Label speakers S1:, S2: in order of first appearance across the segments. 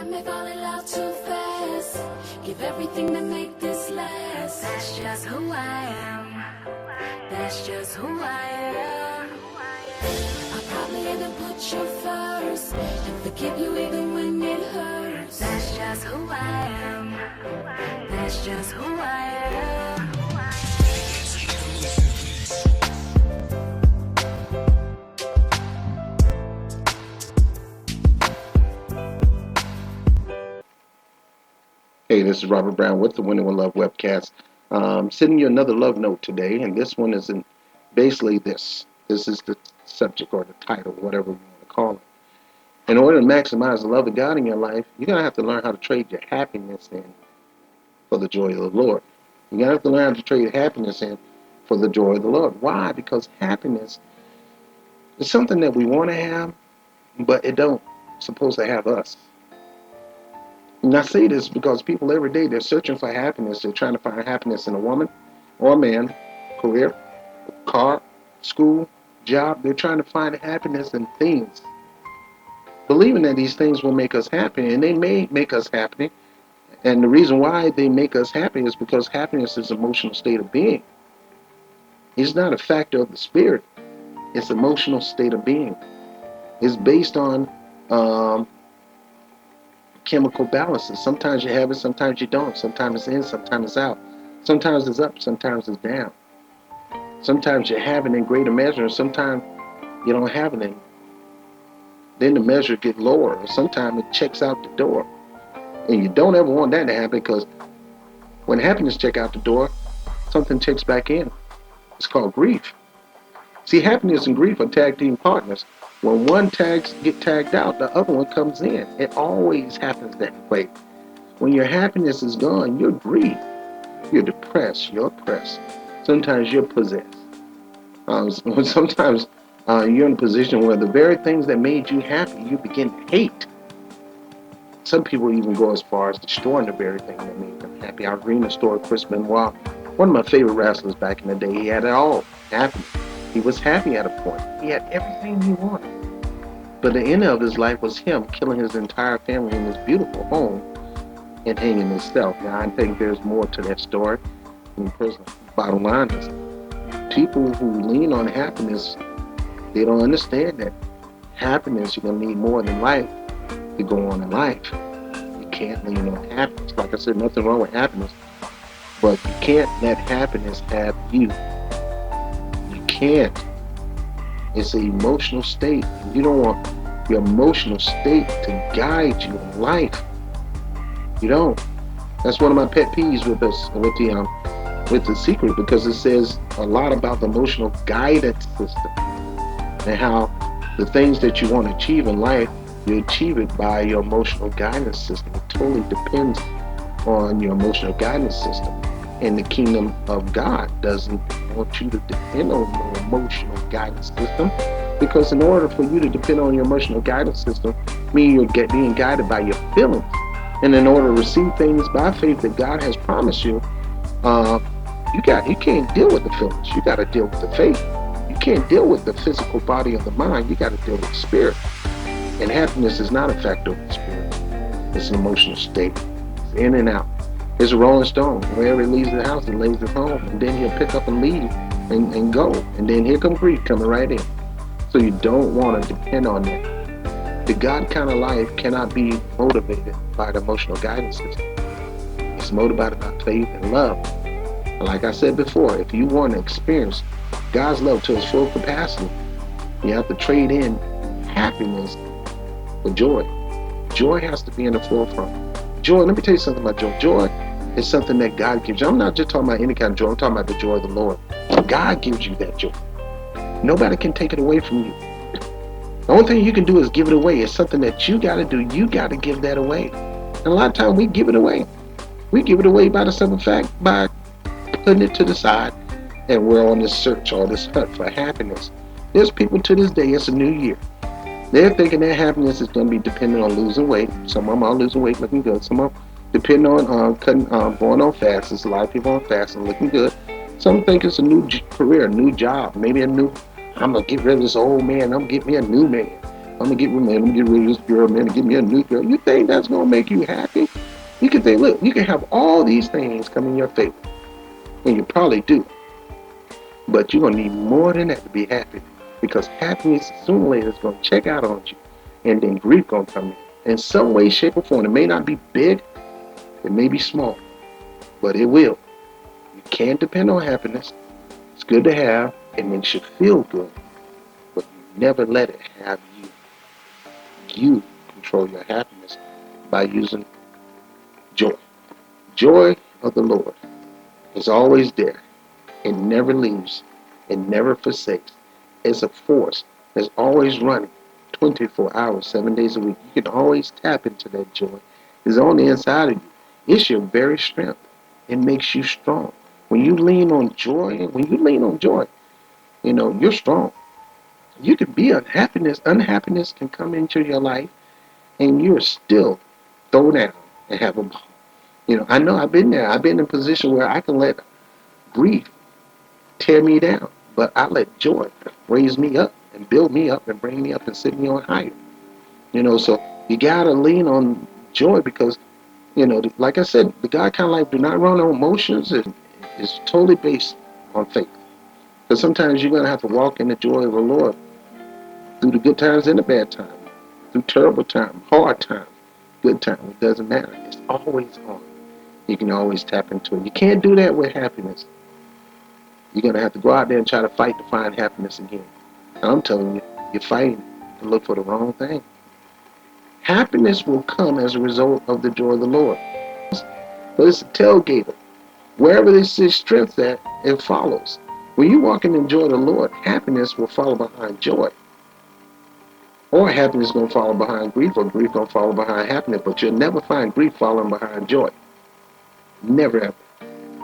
S1: I may fall in love too fast. Give everything to make this last. That's just who I am. That's just who I am. I probably even put you first and forgive you even when it hurts. That's just who I am. That's just who I am.
S2: Hey, this is Robert Brown with the Winning with Love webcast. Sending you another love note today, and this one is basically this. This is the subject or the title, whatever you want to call it. In order to maximize the love of God in your life, you're going to have to learn how to trade your happiness in for the joy of the Lord. You're going to have to learn how to trade happiness in for the joy of the Lord. Why? Because happiness is something that we want to have, but it don't supposed to have us. And I say this because people every day, they're searching for happiness. They're trying to find happiness in a woman or a man, career, car, school, job. They're trying to find happiness in things, believing that these things will make us happy, and they may make us happy. And the reason why they make us happy is because happiness is an emotional state of being. It's not a factor of the spirit. It's an emotional state of being. It's based on chemical balances. Sometimes you have it, sometimes you don't. Sometimes it's in, sometimes it's out. Sometimes it's up, sometimes it's down. Sometimes you have it in greater measure, and sometimes you don't have it in. Then the measure gets lower, or sometimes it checks out the door. And you don't ever want that to happen, because when happiness checks out the door, something checks back in. It's called grief. See, happiness and grief are tag team partners. When one get tagged out, the other one comes in. It always happens that way. When your happiness is gone, you're grieved. You're depressed. You're oppressed. Sometimes you're possessed. Sometimes you're in a position where the very things that made you happy, you begin to hate. Some people even go as far as destroying the very thing that made them happy. I was reading the story of Chris Benoit, one of my favorite wrestlers back in the day. He had it all. Happy. He was happy at a point. He had everything he wanted. But the end of his life was him killing his entire family in his beautiful home and hanging himself. Now, I think there's more to that story in prison. Bottom line is, people who lean on happiness, they don't understand that happiness, you're going to need more than life to go on in life. You can't lean on happiness. Like I said, nothing wrong with happiness, but you can't let happiness have you. You can't. It's an emotional state. You don't want your emotional state to guide you in life. You don't. That's one of my pet peeves with the secret, because it says a lot about the emotional guidance system and how the things that you want to achieve in life, you achieve it by your emotional guidance system. It totally depends on your emotional guidance system. And the kingdom of God doesn't want you to depend on your emotional guidance system, because in order for you to depend on your emotional guidance system, means you're being guided by your feelings. And in order to receive things by faith that God has promised you, you can't deal with the feelings. You got to deal with the faith. You can't deal with the physical body or the mind. You got to deal with the spirit. And happiness is not a factor of the spirit. It's an emotional state. It's in and out. It's a rolling stone. Wherever he leaves the house, he lays it home. And then he'll pick up and leave and go. And then here comes grief coming right in. So you don't want to depend on that. The God kind of life cannot be motivated by the emotional guidance system. It's motivated by faith and love. And like I said before, if you want to experience God's love to its full capacity, you have to trade in happiness for joy. Joy has to be in the forefront. Joy, let me tell you something about joy. Joy is something that God gives you. I'm not just talking about any kind of joy. I'm talking about the joy of the Lord. God gives you that joy. Nobody can take it away from you. The only thing you can do is give it away. It's something that you got to do. You got to give that away. And a lot of times we give it away. We give it away by the simple fact, by putting it to the side. And we're on this search or this hunt for happiness. There's people to this day, it's a new year. They're thinking their happiness is going to be dependent on losing weight. Some of them are losing weight, looking good. Some of them depend on going on fast. There's a lot of people on fast and looking good. Some think it's a new career, a new job, maybe I'm going to get rid of this old man. I'm going to get me a new man. I'm gonna get with man. I'm gonna get rid of this girl, man, and get me a new girl. You think that's gonna make you happy? You can think, look, you can have all these things come in your favor, and you probably do, but you're gonna need more than that to be happy, because happiness sooner or later is gonna check out on you, and then grief gonna come in some way, shape, or form. It may not be big, it may be small, but it will. You can't depend on happiness. It's good to have. It makes you feel good, but you never let it have you. You control your happiness by using joy. Joy of the Lord is always there. It never leaves. It never forsakes. It's a force that's always running 24 hours, 7 days a week. You can always tap into that joy. It's on the inside of you. It's your very strength. It makes you strong. When you lean on joy, you're strong. You can be unhappiness. Unhappiness can come into your life and you're still throw down and have a ball. I know I've been there. I've been in a position where I can let grief tear me down, but I let joy raise me up and build me up and bring me up and sit me on higher. So you gotta lean on joy because, like I said, the God kind of life do not run on emotions. It's totally based on faith. Because sometimes you're gonna have to walk in the joy of the Lord through the good times and the bad times, through terrible times, hard times, good times. It doesn't matter. It's always on. You can always tap into it. You can't do that with happiness. You're going to have to go out there and try to fight to find happiness again. And I'm telling you, you're fighting to look for the wrong thing. Happiness will come as a result of the joy of the Lord. But it's a tailgater. Wherever they see strength at, it follows. When you walk in the joy of the Lord, happiness will follow behind joy. Or happiness is going to follow behind grief, or grief going to follow behind happiness. But you'll never find grief following behind joy. Never ever.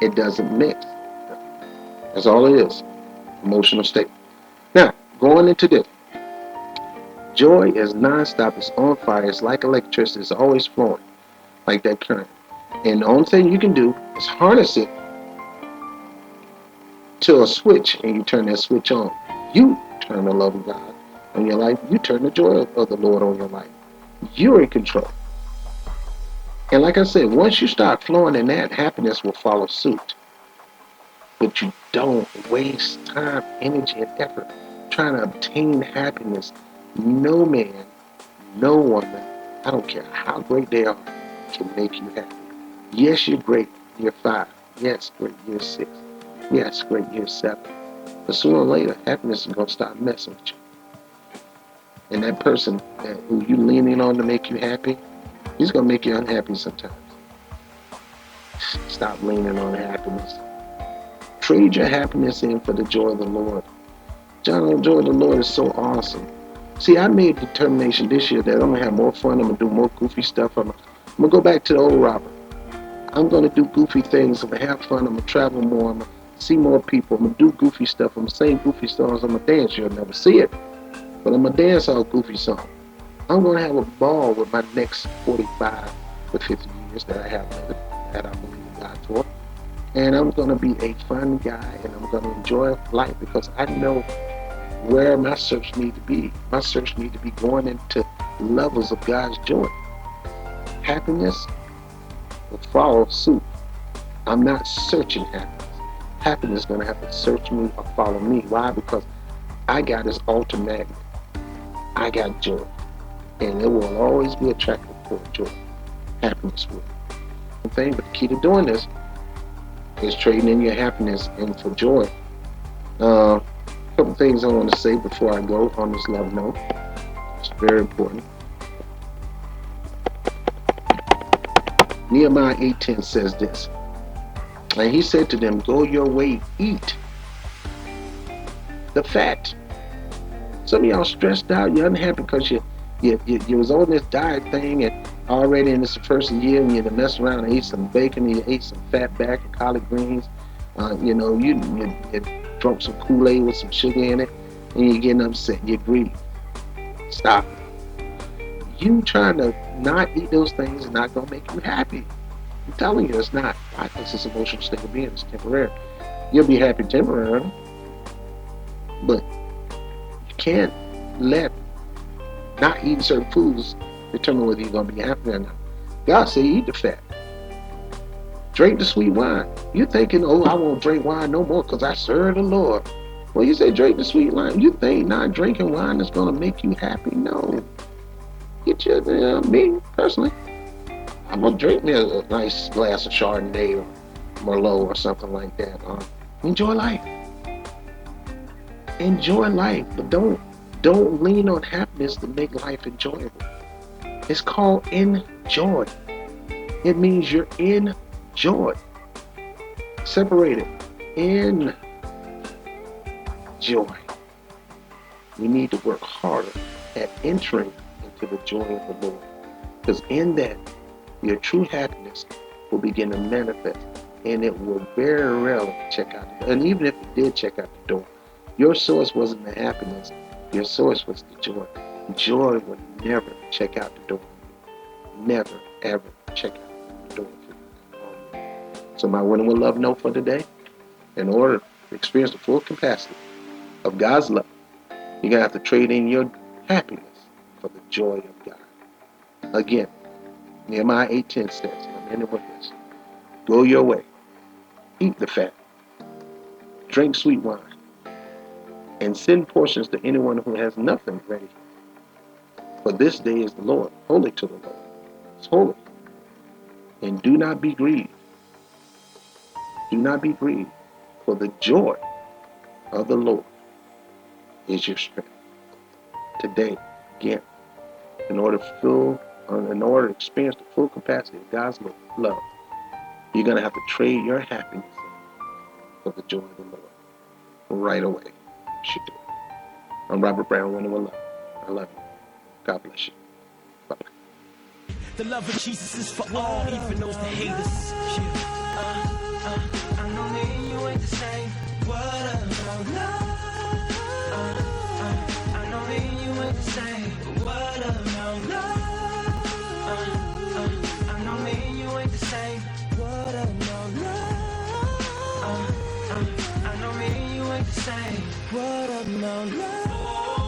S2: It doesn't mix. That's all it is. Emotional state. Now, going into this. Joy is nonstop. It's on fire. It's like electricity. It's always flowing. Like that current. And the only thing you can do is harness it to a switch, and you turn that switch on. You turn the love of God on your life. You turn the joy of the Lord on your life. You're in control. And like I said, once you start flowing in that, happiness will follow suit. But you don't waste time, energy, and effort trying to obtain happiness. No man, no woman, I don't care how great they are, can make you happy. Yes, you're great, year 5. Yes, great, year 6. Yes, great, year 7. But sooner or later, happiness is going to start messing with you. And that person who you leaning on to make you happy, he's going to make you unhappy sometimes. Stop leaning on happiness. Trade your happiness in for the joy of the Lord. John, the joy of the Lord is so awesome. See, I made a determination this year that I'm going to have more fun. I'm going to do more goofy stuff. I'm going to go back to the old Robert. I'm going to do goofy things. I'm going to have fun. I'm going to travel more. I'm going to see more people. I'm going to do goofy stuff. I'm going to sing goofy songs. I'm going to dance. You'll never see it. But I'm going to dance all goofy songs. I'm going to have a ball with my next 45 to 50 years that I have lived, that I believe in God for. And I'm going to be a fun guy, and I'm going to enjoy life because I know where my search need to be. My search need to be going into levels of God's joy. Happiness will follow suit. I'm not searching happiness. Happiness is going to have to search me or follow me. Why? Because I got this altar magnet. I got joy. And it will always be attracted toward joy. Happiness will. But the key to doing this is trading in your happiness in for joy. A couple things I want to say before I go on this love note. It's very important. Nehemiah 8:10 says this. And he said to them, go your way, eat the fat. Some of y'all stressed out, you're unhappy because you was on this diet thing and already in this first year and you messed around and ate some bacon and you ate some fat back and collard greens. You drunk some Kool-Aid with some sugar in it and you're getting upset, you're greedy. Stop. You trying to not eat those things is not going to make you happy. I'm telling you, it's not. Why? Because it's emotional state of being. It's temporary. You'll be happy temporarily, but you can't let Not eating certain foods determine whether you're going to be happy or not. God said, eat the fat. Drink the sweet wine. You're thinking, oh, I won't drink wine no more because I serve the Lord. Well, you say drink the sweet wine. You think not drinking wine is going to make you happy? No. Get your, me personally, I'm going to drink me a nice glass of Chardonnay or Merlot or something like that. Enjoy life. Enjoy life, but don't lean on happiness to make life enjoyable. It's called enjoy. It means you're in joy. Separate it. In joy. We need to work harder at entering into the joy of the Lord. Because in that, your true happiness will begin to manifest. And it will very rarely check out. And even if it did check out the door, your source wasn't the happiness. Your source was the joy. Joy will never check out the door. Never, ever check out the door for you. So my winning with love note for today, in order to experience the full capacity of God's love, you're going to have to trade in your happiness for the joy of God. Again, Nehemiah 8:10 says, and I'm ending with this, go your way, eat the fat, drink sweet wine, and send portions to anyone who has nothing ready. For this day is the Lord, holy to the Lord. It's holy. And do not be grieved. Do not be grieved, for the joy of the Lord is your strength. Today, again, in order to experience the full capacity of God's love, you're going to have to trade your happiness for the joy of the Lord. Right away, you should do it. I'm Robert Brown, winning with love. I love you. God bless you. Bye-bye.
S3: The love of Jesus is for all, even those that hate us. I know me and you ain't the same. What about love? I know me and you ain't the same. What about love? I know me and you ain't the same. What about love? I know me and you ain't the same. What about love?